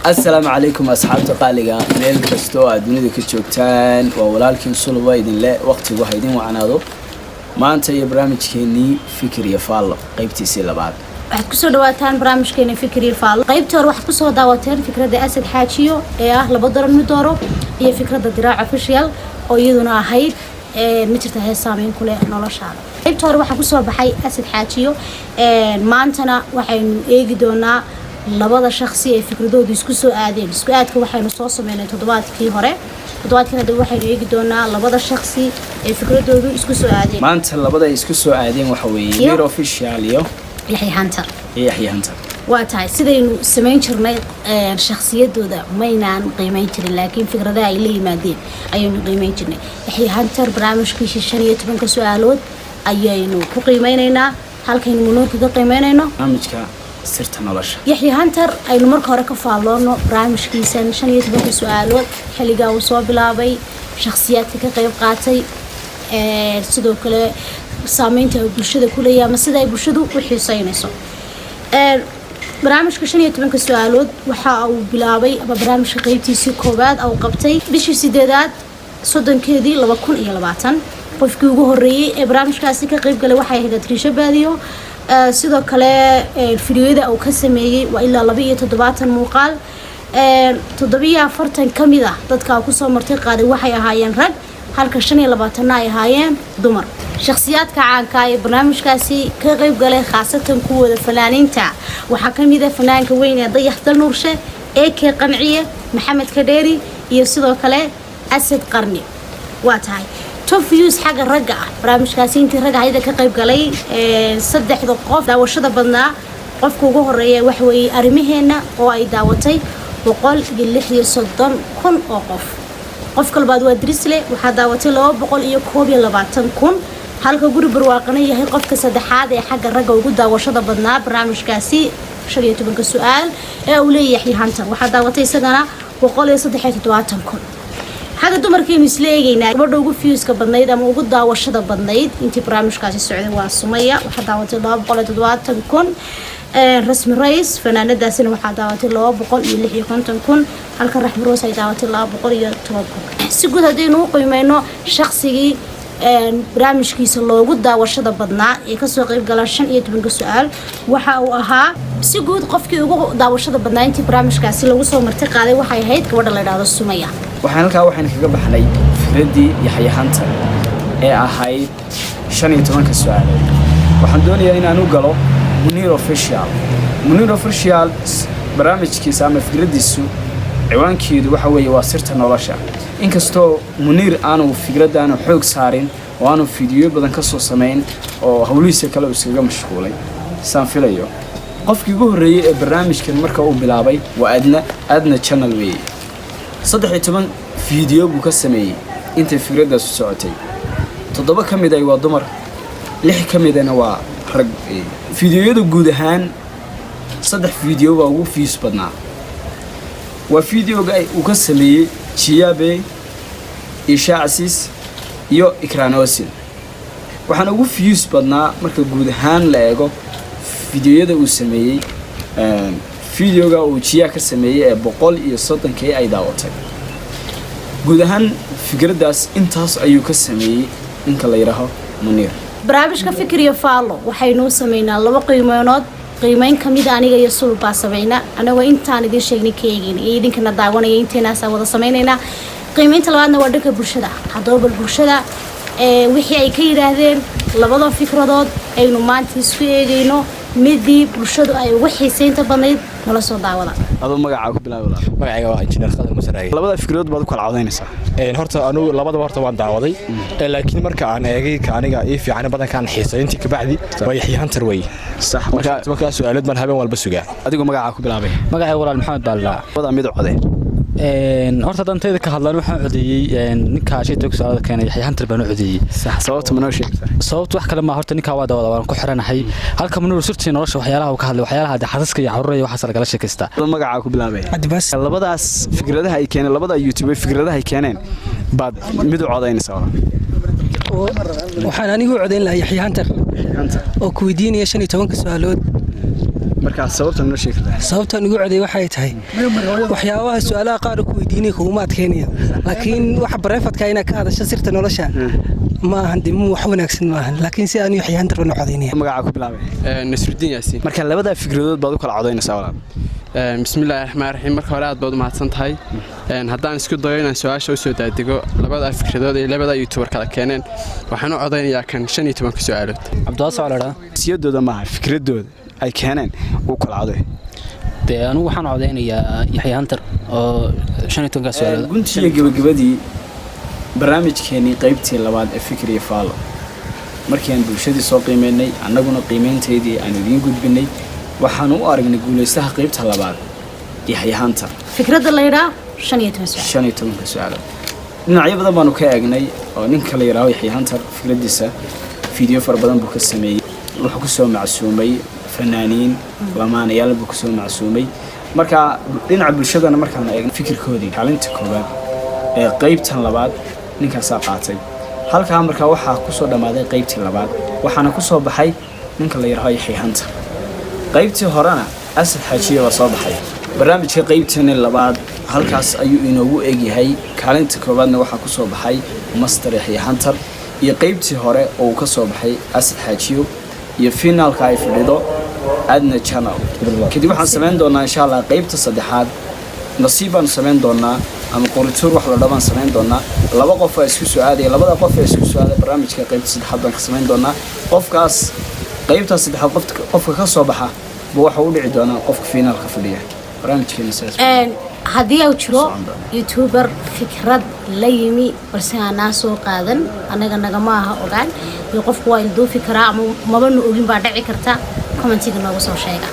السلام عليكم أصحاب تقاليقا ميل كستو الدنيا كتشوكتان وولالكم صلوا إذن لا وقت وحيدين وعنادو ما أنت يا برامج كيني فكر يفعل قيبتي سيلا بعد waxaad kusoo dhawaataan barnaamijkeena fikir faal qaybta hore waxaad kusoo daawateen fikradda asad xaajiyo ee ah laba daran mid dooro iyo fikradda diraac official oo iyaduna ahayd ma jirta hees saameyn ku leh noloshaada qaybta hore waxaa kusoo baxay asad xaajiyo maantana waxaynu eegi doonaa labada shakhsi ee fikradoodu isku soo aadeen isku aadka waxaynu soo sameynay toddobaadkii hore toddobaadkana dib waxaynu eegi doonaa labada shakhsi ee fikradoodu isku soo aadeen maanta labada isku soo aadeen waxa weeye mir official iyo يحيى هانتر واتاي سيدaynu sameyn jirnay shakhsiyadooda maynaan qiimeyn jirin laakiin fikradaha ay leeyimaadeen ayaynu qiimeyn jirnay Yaxya Hantar barnaamijkiisa 15 su'aalood ayaynu ku qiimeynaynaa halkaynu munuurka ka qiimeynayno barnaamijka sirta nolosha Yaxya Hantar aynu marka hore ka faaloono barnaamijkiisa 15 su'aalood xilliga uu soo bilaabay shakhsiyadka ka qayb qaatay sidoo kale saameynta bulshada ku leeyahay ama sida ay bulshadu u xiisaynayso barnaamijka 15 su'aalood waxa uu bilaabay barnaamijka qaybtiisii koowaad oo qabtay bishii 8aad 30keedii 2020 qofkii ugu horeeyay ee barnaamijkaasi ka qayb galay waxay ahayd Trisha Baadiyo sidoo kale fiidiyoda uu ka sameeyay waa ilaa 72 muuqaal 740 kamid ah dadka ku soo martay qaaday waxay ahaayeen rag halka 25 ay ahaayeen dumar shakhsiyaadka caanka ah ee barnaamijkaasi ka qayb galay khaasatan kuwada fanaaniinta waxa kamid ah fanaanka weyn ee Dayax Dal Nuurshe ee ka qanciye Maxamed Kadeeri iyo sidoo kale Asad Qarni waa tahay top views xaga ragga ah barnaamijkaasi intii ragga ayda ka qayb galay saddexda qof daawashada badnaa qofka ugu horeeya wax weey arimaheena oo ay daawatay 136 oo qof kalbaad waa Drisle waxa daawatay 221 halka guri barwaaqana yahay qofka saddexaad ee xagga ragga ugu daawashada badnaa barnaamijkaasi 15 su'aal ee uu leeyahay Hantar waxa daawatay isagana 173 xagga dumarkii misleegaynaa gabadha ugu fiiska badnayd ama ugu daawashada badnayd intii barnaamijkaasi socday waa Sumaya waxa daawatay 270 rasmi rays fanaanadaasina waxa daawatay 256 halka Raxmi Roos ay daawatay 210 si guud hadaynu u qiimeyno shakhsigii barnaamijkiisa loogu daawashada badnaa ee ka soo qayb galay 15 su'aal waxa uu ahaa si guud qofkii ugu daawashada badnaa intii barnaamijkaasi lagu soo martay qaaday waxay ahayd gabadha la yiraahdo Sumaya waxaan kaga baxnay fikradii Yaxya Hantar ee ahayd 15 su'aal waxaan doonayaa inaan u galo Munir official barnaamijkiisa ama fikradiisu ciwaankeedu waxa weeye waa sirta nolosha inkastoo Munir aanu fikradaana xoog saarin oo aanu fiidiyo badan ka soo sameyn oo hawlihiisa kale uu iskaga mashquulay saan filayo qofkii ugu horeeyay ee barnaamijkan marka uu bilaabay waa adna channel way 13 fiidiyo buu ka sameeyay inta fikradaas socotay 7 kamid ay waa dumar 6 kamidana waa rag fiidiyoyada guud ahaan 3 fiidiyo waa ugu fiis badnaa waa fiidiyoga uu ka sameeyay Chiyabe Ishaacis iyo Ikranosil waxaan ugu fiis badnaa marka guud ahaan la eego fiidiyoyada uu sameeyay fiidiyoga uu Chiya ka sameeyay ee 130 ay daawatay guud ahaan fikradaas intaas ayuu ka sameeyay inka la yiraahdo Munir barnaamijka fikir iyo faalo waxaynu sameynaa laba qiimeynood qiimeyn kamid aniga iyo sulba sameeyna anaga intaan idin sheegnay keegin iyo idinkana daawanaya inteena wada sameynayna qiimeynta labaadna waa dhanka bulshada hadaba bulshada wixii ay ka yiraahdeen labada fikradood aynu maanta isku eegayno midii bulshadu ay ugu xiiseynta badnayd nala soo daawada adoo magacaaga ku bilaabay magacayga waa injineer Khadir Musaraay labada fikradood baad ku kala cawdaynaysaa horta anu labadaba horta waan daawaday laakiin marka aan eegay ka aniga ii fiican badan kan xiiseyntii ka bacdi waa Yaxya Hantar way sax marka su'aalaad man habeen walba sugaa adigu magacaaga ku bilaabay magacayga walaal Maxamed Balla wada mid codey horta dantayda ka hadlaan waxaan codeeyay ninka shaytooga su'aalaha keenay Yaxya Hantar baan codeeyay sax sababta ma noo sheegtaa sababta wax kale ma horta ninka waa daawada waan ku xiranahay halka Munir sirtii nolosha waxyaalaha uu ka hadlay waxyaalaha xasaska iyo carruurta waxa sala kala sheekaysta magacaaga ku bilaabay Adibas labadaas fikradaha ay keeneen labada YouTube fikradaha ay keeneen baad mid u codeynaysaa waxaan anigu codeyn lahaa Yaxya Hantar yaxyahaanta oo ku weydiinaya 15 su'aalood markaas sababta noo sheegi kartaa sababta ugu coday waxay tahay waxyaabaha su'aalaha qaar ku weydiinay kuma adkeynaya laakiin waxa bareefadka ina ka hadasho sirta nolosha ma ahan dib wax wanaagsan ma ahan laakiin si aan yaxyahaanta run codaynaya magaca ku bilaabay Nasruddin Yaasiin marka labada fikradood baad u kala codaynaysaa walaal bismillaahir rahmaanir rahiim marka hore aad baad u mahadsan tahay haddaan isku dayo inaan su'aasha u soo daadigo labada fikradood ee labada youtuber kala keeneen waxaan u codaynayaa kan 15 su'aalood cabdiwaasoo calaadha siyadooda maaha fikradooda ay keeneen uu kala coday dee anigu waxaan codaynayaa yaxyahaantar oo 15 su'aalood guntiga gabagabadii barnaamijkeenii qaybtii labaad ee fikir iyo faalo markii aan bulshadii soo qiimeynay annaguna qiimeynteedii aan idiin gudbinay waxaan u aragnay guulaystaha qaybta labaad yaxyahaanta fikradda la yidhaa 15 su'aalood dhinacyo badan baanu ka eegnay oo ninka la yidhaaho yaxyahaanta fikradiisa fiideo fara badan buu ka sameeyey wuxuu ku soo macsuumay fanaaniin lamaanayaal buu ku soo macsuumay marka dhinaca bulshadana markaan eegno fikirkoodii kaalinta koowaad ee qaybtan labaad ninkaasaa qaatay halkaa markaa waxaa ku soo dhammaaday qaybtii labaad waxaana ku soo baxay ninka la yidhaaho yaxyahaanta qaybtii horena asad xaajiye baa soo baxay barnaamijka qaybteeni labaad halkaas ayuu inoogu egyahay kaalinta koowaadna waxaa ku soo baxay master yaxyahaantar iyo qaybtii hore oo uu ka soo baxay asad xaajiyo iyo finaalka ay fadhido adna channel kadib waxaan samayn doonaa insha allah qaybta saddexaad nasiib baanu samayn doonaa ama qorituur wax la dhabaan samayn doonaa laba qof oo isku soo aadaya labada qof ee isku soo aaday barnaamijka qaybta saddexaad baan ka samayn doonaa qofkaas qaybta saddexaad qofka ka soo baxa buu waxa u dhici doonaa qofka finaalka fadhiya barnaamijkeena saas haddii uu jiro youtuber fikrad la yimi balse aanaa soo qaadan anaga nagama aha ogaan iyo qofku waa ilduufi karaa ama maba nu ogin baa dhici karta commentiga noogu soo sheega